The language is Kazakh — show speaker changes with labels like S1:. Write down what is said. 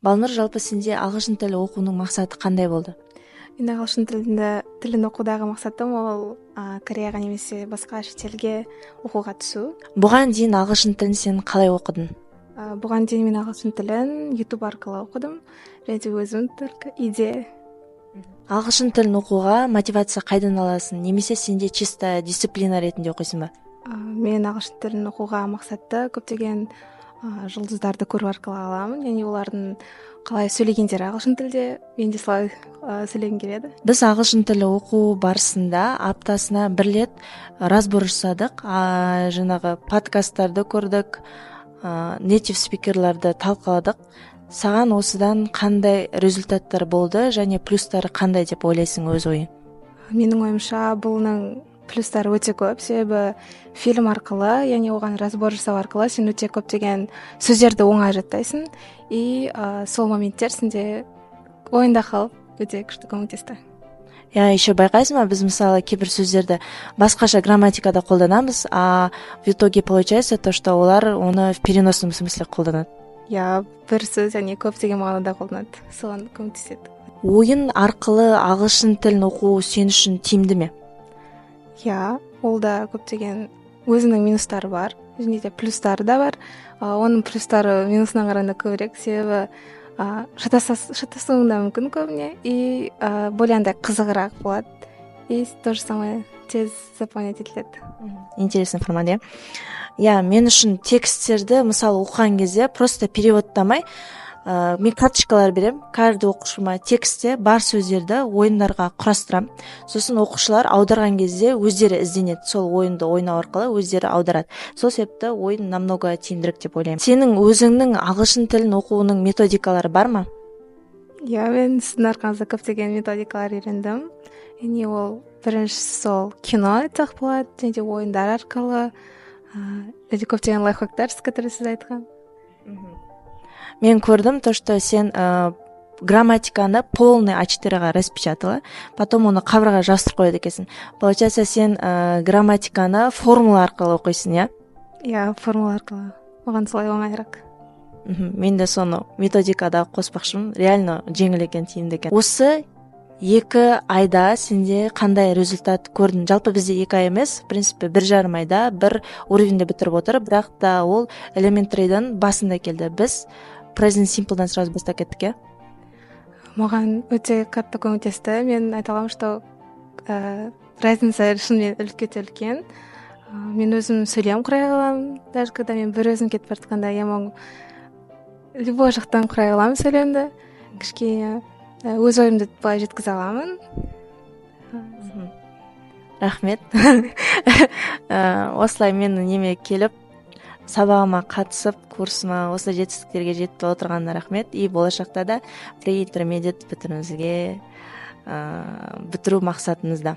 S1: Балнур, жалпы сенде ағылшын тілі оқуның мақсаты қандай болды?
S2: Мен ағылшын тілін оқудағы мақсатым ол Кореяға немесе басқа шетелге оқуға түсу.
S1: Бұған дейін ағылшын тілін сен қалай оқыдың?
S2: Бұған дейін мен ағылшын тілін YouTube арқылы оқыдым, және де өзім үйде.
S1: Ағылшын тілін оқуға мотивация қайдан аласың? Немесе сенде чисто дисциплина ретінде оқисың ба?
S2: Мен ағылшын тілін оқуға мақсатты көптеген жұлдыздарды көру арқылы аламын, яғни олардың қалай сөйлегендері ағылшын тілде, мен де солай сөйлегім келеді.
S1: Біз ағылшын тілі оқу барысында аптасына бір рет разбор жасадық, жаңағы подкасттарды көрдік, нейтив спикерларды талқыладық. Саған осыдан қандай результаттар болды және плюстары қандай деп ойлайсың өз ойың?
S2: Менің ойымша бұның плюстары өте көп, себебі фильм арқылы, яғни оған разбор жасау арқылы сен өте көптеген сөздерді оңай жаттайсың, и сол моменттер сенде ойында қалып өте күшті көмектесті.
S1: Еще байқайсың ба, біз мысалы кейбір сөздерді басқаша грамматикада қолданамыз, а в итоге получается то, что олар оны в переносном смысле қолданады.
S2: Бір сөз, яғни көптеген мағынада қолданады, соған көмектеседі.
S1: Ойын арқылы ағылшын тілін оқу сен үшін тиімді ме?
S2: Ол да көптеген өзінің минустары бар, және де плюстары да бар. Оның плюстары минусына қарағанда көбірек, себебі шатасуың да мүмкін көбіне, и более андай қызығырақ болады, и то же самое тез запомнить етіледі.
S1: Интересный формат, мен үшін тексттерді мысалы оқыған кезде просто переводтамай, мен карточкалар берем, каждый оқушыма текстте бар сөздерді ойындарға құрастырам. Сосын оқушылар аударған кезде өздері ізденеді, сол ойынды ойнау арқылы өздері аударады. Сол себепті ойын намного тиімдірек деп ойлаймын. Сенің өзіңнің ағылшын тілін оқуының методикалары бар ма?
S2: Мен сіздің арқаңызда көптеген методикалар үйрендім. Яғни ол біріншісі сол кино айтсақ болады, және де ойындар арқылы, және көптеген лайфхактар, которые сіз айтқан.
S1: Мен көрдім то, что сен грамматиканы полный А4-ға распечатала, потом оны қабырға жастырып қояды екенсің. Получается, сен грамматиканы формула арқылы оқисың,
S2: Формула арқылы. Оған солай оңайырақ.
S1: Мен де соны методикада қоспақшымын. Реально жеңіл екен, тиімді екен. Осы 2 айда сенде қандай результат көрдің? Жалпы бізде 2 ай емес, в принципе, 1,5 айда бір уровеньде бітіріп отыр, бірақ та ол элементаридан басында келді. Біз Present Simple'дан сразу бастап кеттік,
S2: Маған өте қатты көмектесті. Мен айта аламын, что разница шынымен өте үлкен. Мен өзім сөйлем құрай аламын. Даже когда мен бір өзім кетіп бара жатқанда, я могу любой жақтан құрай аламын сөйлемді. Кішкене өз ойымды былай жеткізе аламын.
S1: Рахмет. Осылай менің неме келіп, сабағыма қатысып, курсыма осы жетістіктерге жетіп отырғанына рахмет. И болашақта да pre-intermediate бітіруіңізге, бітіру мақсатыңызда.